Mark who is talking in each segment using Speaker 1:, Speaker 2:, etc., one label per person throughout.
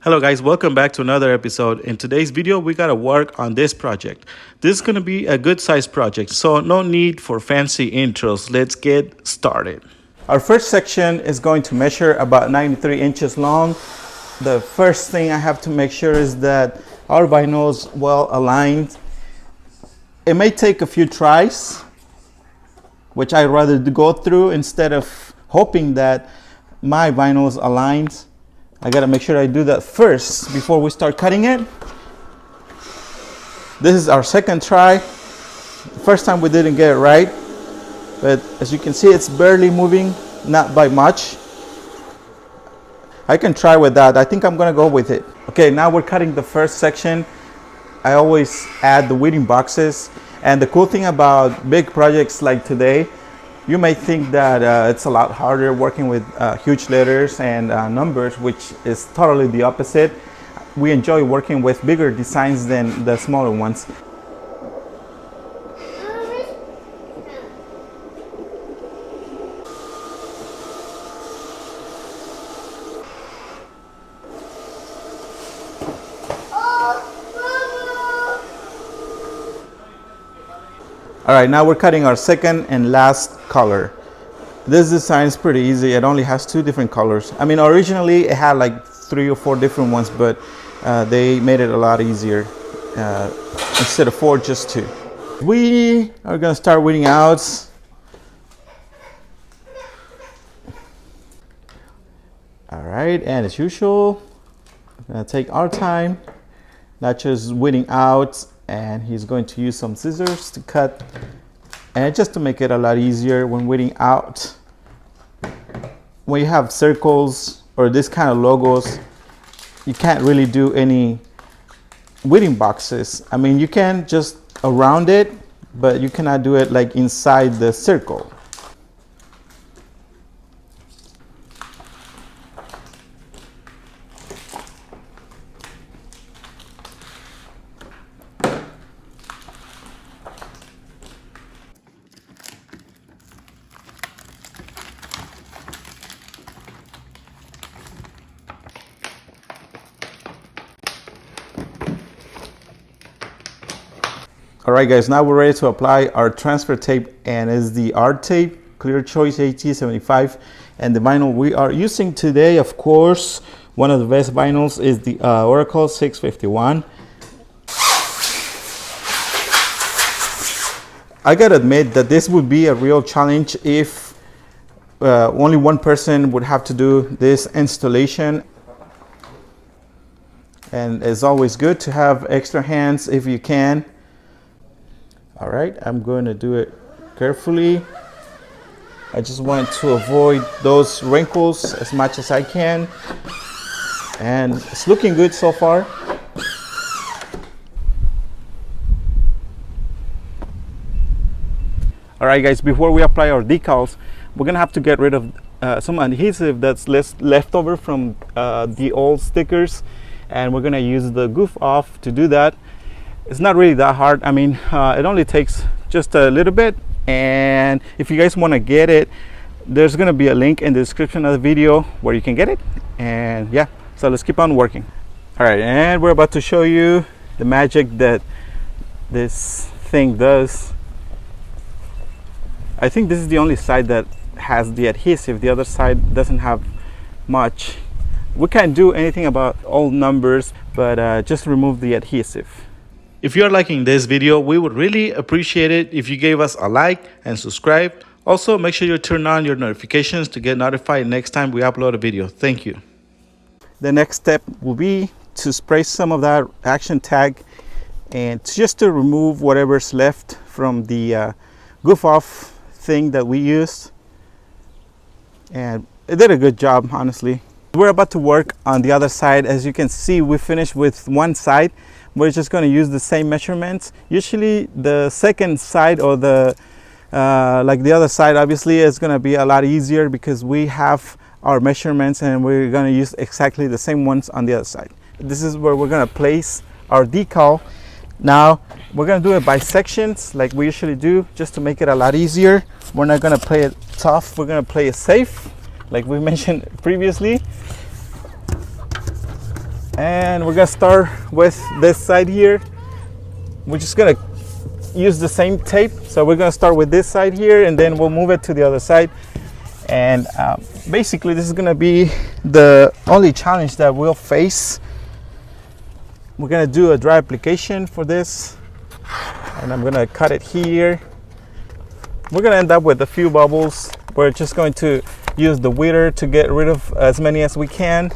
Speaker 1: Hello guys, welcome back to another episode. In today's video, we gotta work on this project. This is gonna be a good size project, so no need for fancy intros. Let's get started. Our first section is going to measure about 93 inches long. The first thing I have to make sure is that our vinyl is well aligned. It may take a few tries, which I'd rather go through instead of hoping that my vinyl is aligned. I gotta make sure I do that first before we start cutting it. This is our second try. The first time we didn't get it right, but as you can see, it's barely moving, not by much. I can try with that. I think I'm gonna go with it. Okay, now we're cutting the first section. I always add the weeding boxes, and the cool thing about big projects like today, you may think that it's a lot harder working with huge letters and numbers, which is totally the opposite. We enjoy working with bigger designs than the smaller ones. All right, now we're cutting our second and last color. This design is pretty easy. It only has two different colors. I mean, originally it had like 3 or 4 different ones, but they made it a lot easier. Instead of 4, just 2. We are gonna start weeding out. All right, and as usual, we're gonna take our time, not just weeding out, and he's going to use some scissors to cut, and just to make it a lot easier when weeding out. When you have circles or this kind of logos, you can't really do any weeding boxes. I mean, you can just around it, but you cannot do it like inside the circle. All right guys, now we're ready to apply our transfer tape, and it's the art tape, Clear Choice AT75. And the vinyl we are using today, of course, one of the best vinyls is the Oracle 651. I gotta admit that this would be a real challenge if only one person would have to do this installation. And it's always good to have extra hands if you can. All right, I'm going to do it carefully. I just want to avoid those wrinkles as much as I can. And it's looking good so far. All right, guys, before we apply our decals, we're gonna have to get rid of some adhesive that's left over from the old stickers. And we're gonna use the goof off to do that. It's not really that hard. I mean, it only takes just a little bit, and if you guys want to get it, there's going to be a link in the description of the video where you can get it. And yeah, so let's keep on working. All right, and we're about to show you the magic that this thing does. I think this is the only side that has the adhesive. The other side doesn't have much. We can't do anything about old numbers, but just remove the adhesive. If you're liking this video, we would really appreciate it if you gave us a like and subscribe. Also, make sure you turn on your notifications to get notified next time we upload a video. Thank you. The next step will be to spray some of that action tag, and just to remove whatever's left from the goof off thing that we used. And it did a good job, honestly. We're about to work on the other side. As you can see, we finished with one side. We're just going to use the same measurements. Usually the second side, or the like the other side, obviously is going to be a lot easier because we have our measurements and we're going to use exactly the same ones on the other side. This is where we're going to place our decal. Now we're going to do it by sections like we usually do, just to make it a lot easier. We're not going to play it tough, we're going to play it safe like we mentioned previously. And we're gonna start with this side here. We're just gonna use the same tape. So we're gonna start with this side here, and then we'll move it to the other side. And basically this is gonna be the only challenge that we'll face. We're gonna do a dry application for this, and I'm gonna cut it here. We're gonna end up with a few bubbles. We're just going to use the weeder to get rid of as many as we can,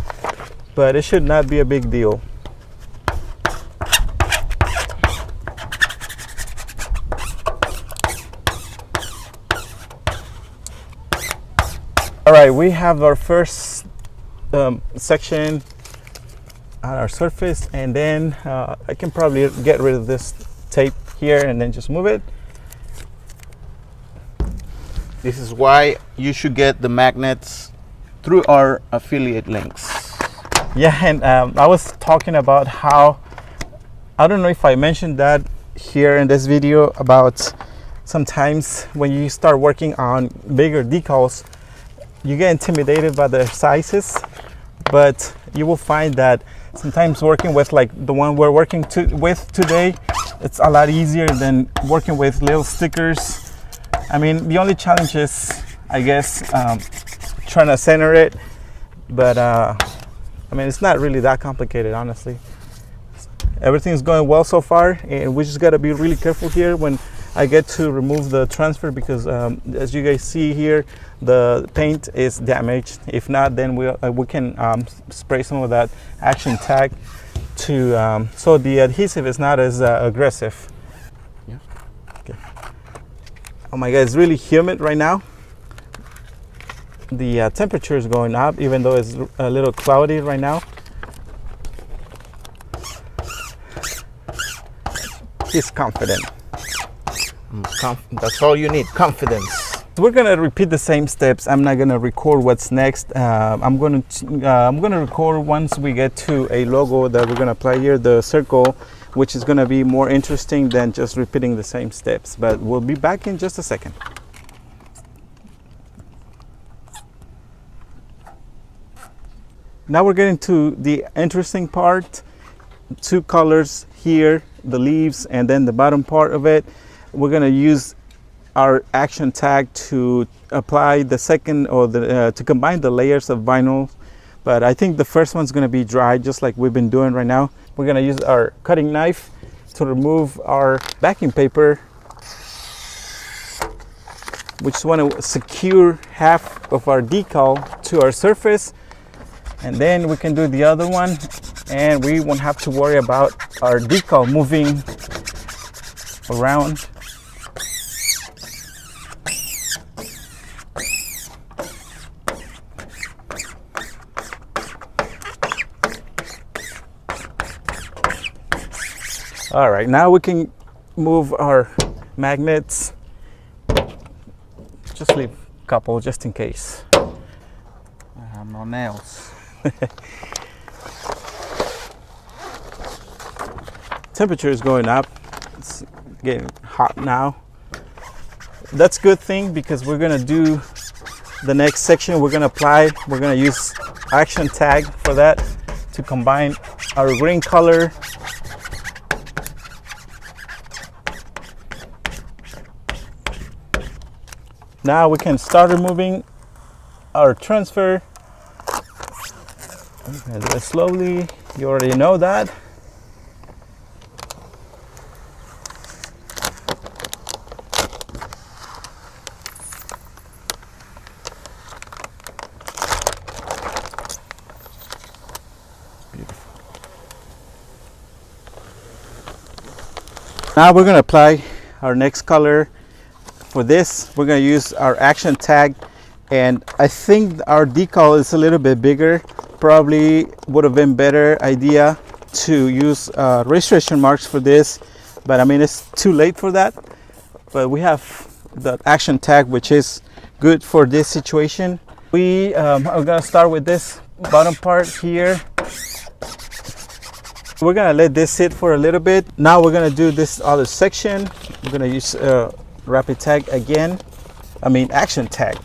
Speaker 1: but it should not be a big deal. All right, we have our first section on our surface, and then I can probably get rid of this tape here and then just move it.
Speaker 2: This is why you should get the magnets through our affiliate links.
Speaker 1: Yeah, and I was talking about how, I don't know if I mentioned that here in this video, about sometimes when you start working on bigger decals, you get intimidated by their sizes, but you will find that sometimes working with like the one we're working with today, it's a lot easier than working with little stickers. I mean, the only challenge is, I guess, trying to center it, but I mean, it's not really that complicated, honestly. Everything's going well so far, and we just got to be really careful here when I get to remove the transfer, because as you guys see here, the paint is damaged. If not, then we can spray some of that action tag to so the adhesive is not as aggressive.
Speaker 2: Yeah.
Speaker 1: Okay. Oh my God, it's really humid right now. The temperature is going up, even though it's a little cloudy right now. He's confident.
Speaker 2: That's all you need, confidence.
Speaker 1: We're gonna repeat the same steps. I'm not gonna record what's next. I'm gonna record once we get to a logo that we're gonna apply here, the circle, which is gonna be more interesting than just repeating the same steps. But we'll be back in just a second. Now we're getting to the interesting part. Two colors here, the leaves, and then the bottom part of it. We're gonna use our action tag to apply the second, or to combine the layers of vinyl. But I think the first one's gonna be dry, just like we've been doing right now. We're gonna use our cutting knife to remove our backing paper. We just wanna secure half of our decal to our surface, and then we can do the other one, and we won't have to worry about our decal moving around. All right, now we can move our magnets. Just leave a couple just in case.
Speaker 2: I have no nails.
Speaker 1: Temperature is going up. It's getting hot now. That's a good thing, because we're gonna do the next section. We're gonna use action tag for that to combine our green color. Now we can start removing our transfer. Okay, slowly, you already know that. Beautiful. Now we're going to apply our next color. For this, we're going to use our action tag, and I think our decal is a little bit bigger. Probably would have been better idea to use registration marks for this, but I mean, it's too late for that. But we have the action tag, which is good for this situation. We are going to start with this bottom part here. We're going to let this sit for a little bit. Now we're going to do this other section. We're going to use rapid tag again. I mean action tag.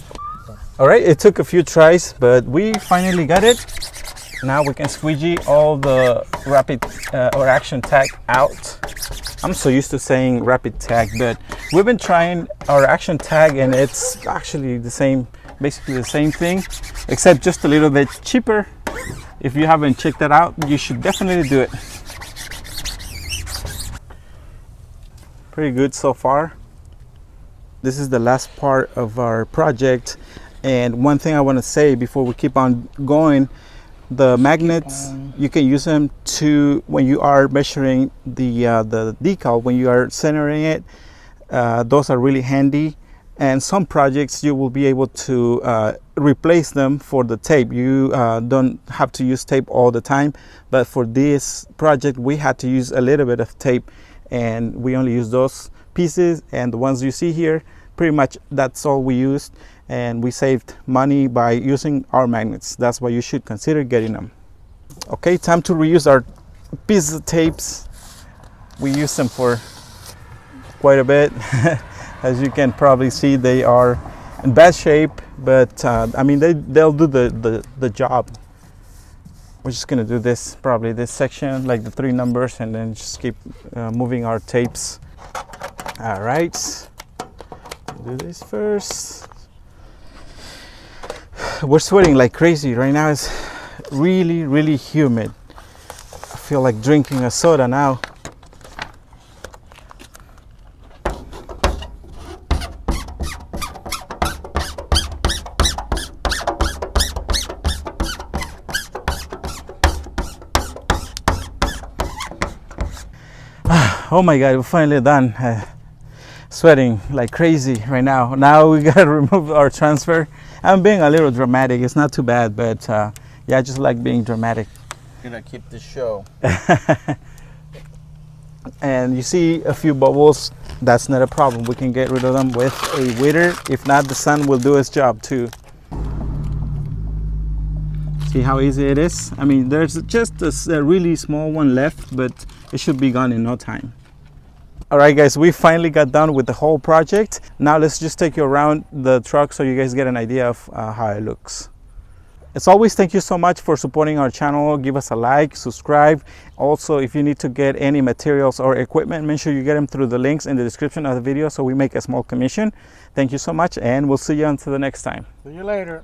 Speaker 1: All right, it took a few tries, but we finally got it. Now we can squeegee all the rapid or action tag out. I'm so used to saying rapid tag, but we've been trying our action tag and it's actually the same, basically the same thing, except just a little bit cheaper. If you haven't checked that out, you should definitely do it. Pretty good so far. This is the last part of our project, and one thing I want to say before we keep on going, the magnets, you can use them to, when you are measuring the decal, when you are centering it, those are really handy. And some projects you will be able to replace them for the tape. You don't have to use tape all the time, but for this project we had to use a little bit of tape, and we only use those pieces, and the ones you see here, pretty much that's all we used, and we saved money by using our magnets. That's why you should consider getting them. Okay, time to reuse our pieces of tapes. We use them for quite a bit. As you can probably see, they are in bad shape, but I mean they'll do the job. We're just gonna do this, probably this section, like the 3 numbers, and then just keep moving our tapes. All right, do this first. We're sweating like crazy right now. It's really humid. I feel like drinking a soda now. Oh my God, we're finally done. Sweating like crazy right now. Now we gotta remove our transfer. I'm being a little dramatic. It's not too bad, but yeah, I just like being dramatic.
Speaker 2: Gonna keep the show.
Speaker 1: And you see a few bubbles, that's not a problem. We can get rid of them with a weeder. If not, the sun will do its job too. See how easy it is? I mean, there's just a really small one left, but it should be gone in no time. All right, guys, we finally got done with the whole project. Now let's just take you around the truck so you guys get an idea of how it looks. As always, thank you so much for supporting our channel. Give us a like, subscribe. Also, if you need to get any materials or equipment, make sure you get them through the links in the description of the video so we make a small commission. Thank you so much, and we'll see you until the next time.
Speaker 2: See you later.